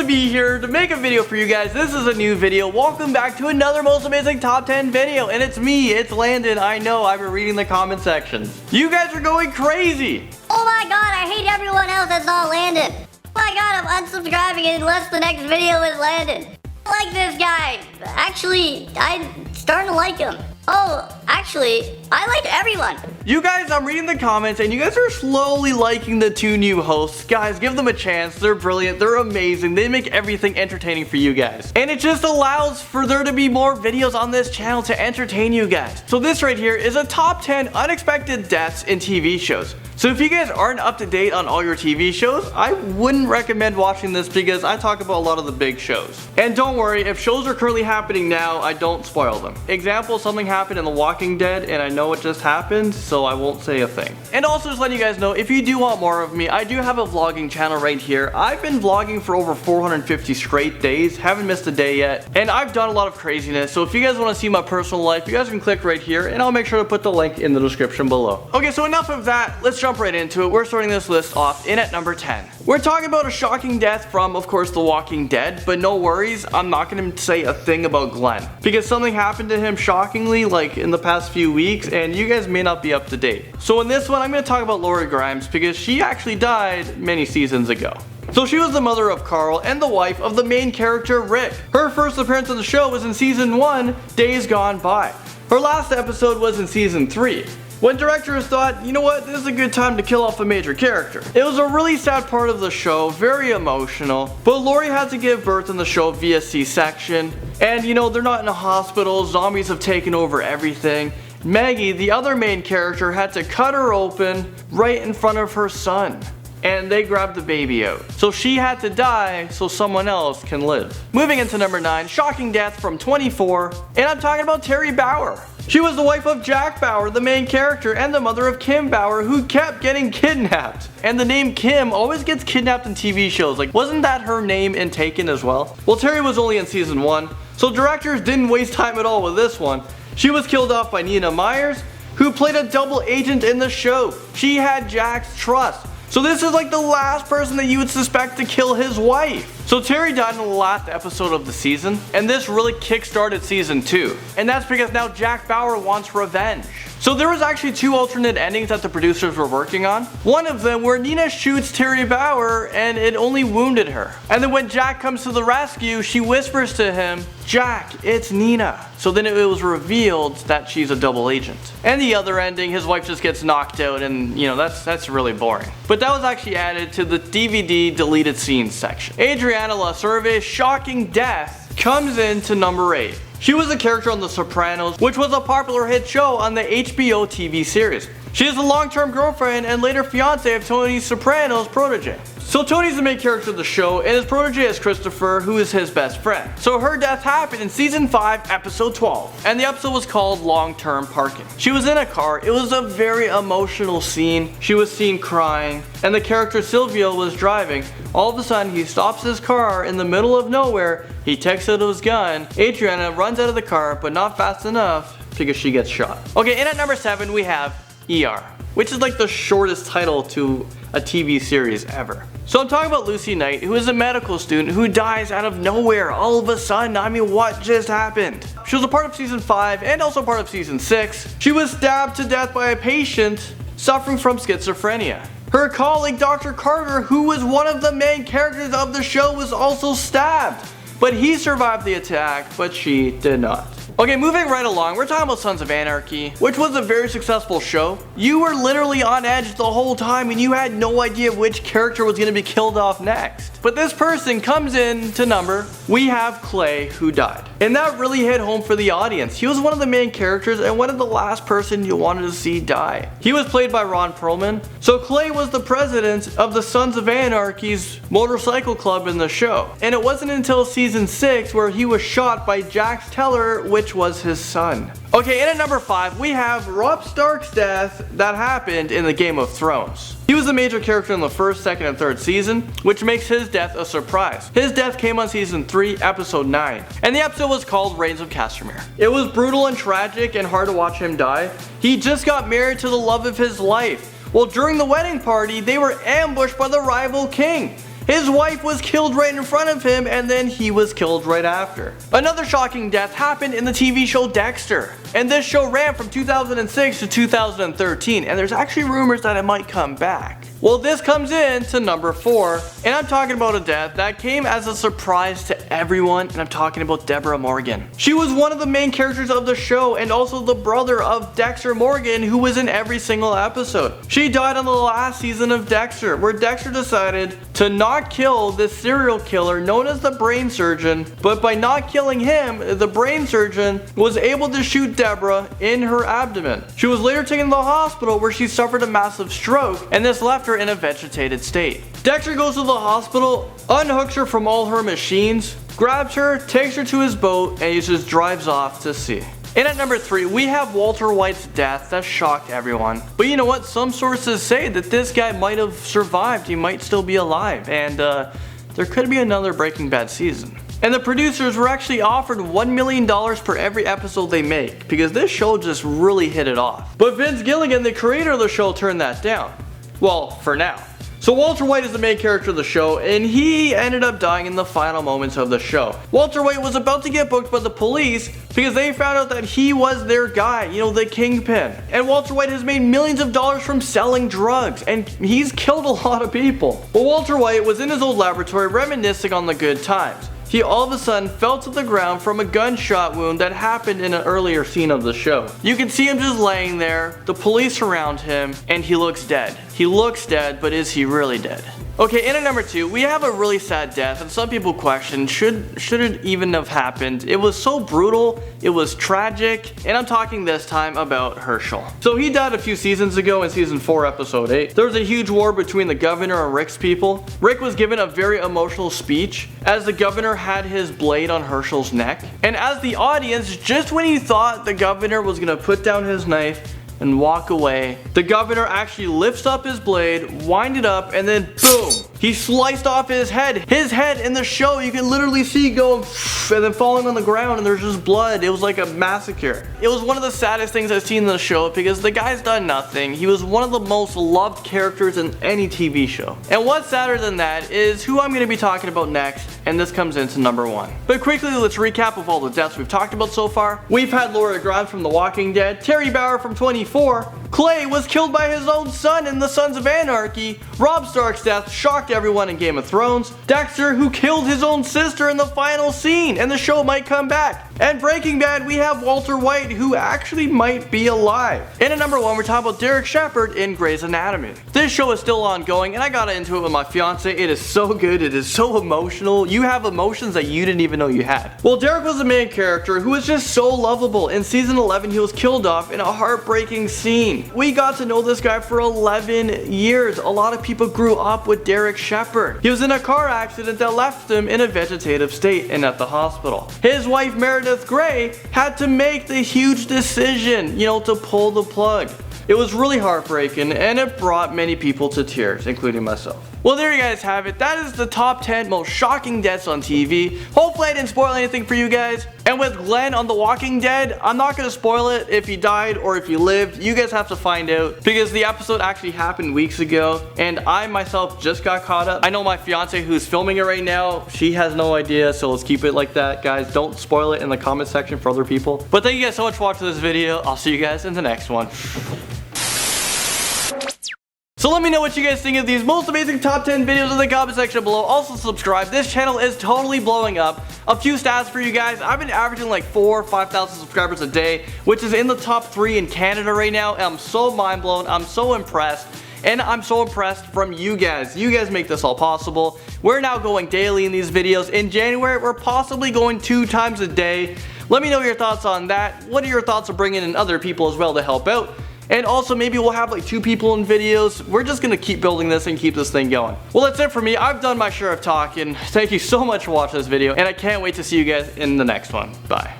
be here to make a video for you guys. This is a new video. Welcome back to another most amazing top 10 video. And it's me, it's Landon. I know, I've been reading the comment sections. You guys are going crazy. Oh my god, I hate everyone else that's not Landon. Oh my god, I'm unsubscribing unless the next video is Landon. I like this guy. Actually, I'm starting to like him. Oh, actually, I like everyone. You guys, I'm reading the comments and you guys are slowly liking the two new hosts. Guys, give them a chance. They're brilliant. They're amazing. They make everything entertaining for you guys. And it just allows for there to be more videos on this channel to entertain you guys. So this right here is a top 10 unexpected deaths in TV shows. So if you guys aren't up to date on all your TV shows, I wouldn't recommend watching this because I talk about a lot of the big shows. And don't worry, if shows are currently happening now, I don't spoil them. Example, something happened in The Walking Dead and I know it just happened, so I won't say a thing. And also just letting you guys know, if you do want more of me, I do have a vlogging channel right here. I've been vlogging for over 450 straight days, haven't missed a day yet, and I've done a lot of craziness. So if you guys want to see my personal life, you guys can click right here and I'll make sure to put the link in the description below. Okay, so enough of that, let's jump right into it. We're starting this list off in at number 10. We're talking about a shocking death from, of course, The Walking Dead, but no worries, I'm not going to say a thing about Glenn because something happened to him shockingly like in the past few weeks and you guys may not be up to date. So in this one, I'm going to talk about Lori Grimes because she actually died many seasons ago. So she was the mother of Carl and the wife of the main character Rick. Her first appearance on the show was in season 1, Days Gone By. Her last episode was in season 3. When directors thought, you know what, this is a good time to kill off a major character. It was a really sad part of the show, very emotional, but Lori had to give birth in the show via C-section, and you know, they're not in a hospital, zombies have taken over everything. Maggie, the other main character, had to cut her open right in front of her son. And they grabbed the baby out. So she had to die so someone else can live. Moving into number 9, shocking death from 24, and I'm talking about Terry Bauer. She was the wife of Jack Bauer, the main character, and the mother of Kim Bauer, who kept getting kidnapped. And the name Kim always gets kidnapped in TV shows. Like, wasn't that her name in Taken as well? Well, Terry was only in season 1, so directors didn't waste time at all with this one. She was killed off by Nina Myers, who played a double agent in the show. She had Jack's trust. So this is like the last person that you would suspect to kill his wife. So Terry died in the last episode of the season, and this really kick-started season 2. And that's because now Jack Bauer wants revenge. So there was actually 2 alternate endings that the producers were working on. One of them where Nina shoots Terry Bauer and it only wounded her. And then when Jack comes to the rescue, she whispers to him, "Jack, it's Nina." So then it was revealed that she's a double agent. And the other ending, his wife just gets knocked out and you know, that's really boring. But that was actually added to the DVD deleted scenes section. Adriana LaServe's shocking death comes into number 8. She was a character on The Sopranos, which was a popular hit show on the HBO TV series. She is the long-term girlfriend and later fiance of Tony Soprano's protege. So Tony's the main character of the show and his protege is Christopher, who is his best friend. So her death happened in season 5, episode 12. And the episode was called Long-Term Parking. She was in a car. It was a very emotional scene. She was seen crying and the character Silvio was driving. All of a sudden he stops his car in the middle of nowhere. He takes out his gun. Adriana runs out of the car, but not fast enough because she gets shot. Okay, and at number 7 we have ER, which is like the shortest title to a TV series ever. So I'm talking about Lucy Knight, who is a medical student who dies out of nowhere all of a sudden. I mean, what just happened? She was a part of season 5 and also part of season 6. She was stabbed to death by a patient suffering from schizophrenia. Her colleague, Dr. Carter, who was one of the main characters of the show, was also stabbed. But he survived the attack, but she did not. Okay, moving right along, we're talking about Sons of Anarchy, which was a very successful show. You were literally on edge the whole time and you had no idea which character was going to be killed off next. But this person comes in to number, we have Clay, who died. And that really hit home for the audience. He was one of the main characters and one of the last person you wanted to see die. He was played by Ron Perlman. So Clay was the president of the Sons of Anarchy's motorcycle club in the show. And it wasn't until season 6 where he was shot by Jax Teller, which was his son. Okay, and at number 5, we have Robb Stark's death that happened in the Game of Thrones. He was a major character in the 1st, 2nd, and 3rd season, which makes his death a surprise. His death came on season 3, episode 9, and the episode was called Reigns of Castamere. It was brutal and tragic and hard to watch him die. He just got married to the love of his life. Well, during the wedding party, they were ambushed by the rival king. His wife was killed right in front of him, and then he was killed right after. Another shocking death happened in the TV show Dexter, and this show ran from 2006 to 2013, and there's actually rumors that it might come back. Well, this comes in to number 4, and I'm talking about a death that came as a surprise to everyone, and I'm talking about Deborah Morgan. She was one of the main characters of the show, and also the brother of Dexter Morgan, who was in every single episode. She died on the last season of Dexter, where Dexter decided to not kill this serial killer known as the brain surgeon, but by not killing him, the brain surgeon was able to shoot Deborah in her abdomen. She was later taken to the hospital where she suffered a massive stroke, and this left her in a vegetated state. Dexter goes to the hospital, unhooks her from all her machines, grabs her, takes her to his boat, and he just drives off to sea. And at number 3, we have Walter White's death that shocked everyone. But you know what? Some sources say that this guy might have survived. He might still be alive. And there could be another Breaking Bad season. And the producers were actually offered $1 million per every episode they make, because this show just really hit it off. But Vince Gilligan, the creator of the show, turned that down. Well, for now. So Walter White is the main character of the show, and he ended up dying in the final moments of the show. Walter White was about to get booked by the police because they found out that he was their guy, you know, the kingpin. And Walter White has made millions of dollars from selling drugs, and he's killed a lot of people. But Walter White was in his old laboratory reminiscing on the good times. He all of a sudden fell to the ground from a gunshot wound that happened in an earlier scene of the show. You can see him just laying there, the police surround him, and he looks dead. He looks dead, but is he really dead? Okay, in at number 2, we have a really sad death, and some people question, should it even have happened? It was so brutal, it was tragic, and I'm talking this time about Hershel. So he died a few seasons ago in season 4, episode 8. There was a huge war between the governor and Rick's people. Rick was given a very emotional speech as the governor had his blade on Hershel's neck. And as the audience, just when you thought the governor was gonna put down his knife and walk away, the governor actually lifts up his blade, wind it up, and then boom! He sliced off his head. His head in the show, you can literally see go and then falling on the ground, and there's just blood. It was like a massacre. It was one of the saddest things I've seen in the show because the guy's done nothing. He was one of the most loved characters in any TV show. And what's sadder than that is who I'm going to be talking about next, and this comes into number 1. But quickly, let's recap of all the deaths we've talked about so far. We've had Laura Grimes from The Walking Dead, Terry Bauer from 24, Clay was killed by his own son in The Sons of Anarchy, Robb Stark's death shocked everyone in Game of Thrones, Dexter who killed his own sister in the final scene and the show might come back, and Breaking Bad we have Walter White who actually might be alive. And at number 1 we're talking about Derek Shepherd in Grey's Anatomy. This show is still ongoing and I got into it with my fiance. It is so good, it is so emotional. You have emotions that you didn't even know you had. Well, Derek was the main character who was just so lovable. In season 11 he was killed off in a heartbreaking scene. We got to know this guy for 11 years. A lot of people grew up with Derek Shepherd. He was in a car accident that left him in a vegetative state and at the hospital. His wife Meredith Grey had to make the huge decision, you know, to pull the plug. It was really heartbreaking and it brought many people to tears, including myself. Well, there you guys have it. That is the top 10 most shocking deaths on TV. Hopefully I didn't spoil anything for you guys. And with Glenn on The Walking Dead, I'm not going to spoil it if he died or if he lived. You guys have to find out because the episode actually happened weeks ago and I myself just got caught up. I know my fiance who's filming it right now, she has no idea, so let's keep it like that, guys. Don't spoil it in the comment section for other people. But thank you guys so much for watching this video. I'll see you guys in the next one. So let me know what you guys think of these most amazing top 10 videos in the comment section below. Also subscribe. This channel is totally blowing up. A few stats for you guys. I've been averaging like 4,000 or 5,000 subscribers a day, which is in the top 3 in Canada right now. And I'm so mind blown. I'm so impressed. And I'm so impressed from you guys. You guys make this all possible. We're now going daily in these videos. In January, we're possibly going 2 times a day. Let me know your thoughts on that. What are your thoughts of bringing in other people as well to help out? And also maybe we'll have like 2 people in videos. We're just gonna keep building this and keep this thing going. Well, that's it for me. I've done my share of talking. Thank you so much for watching this video and I can't wait to see you guys in the next one. Bye.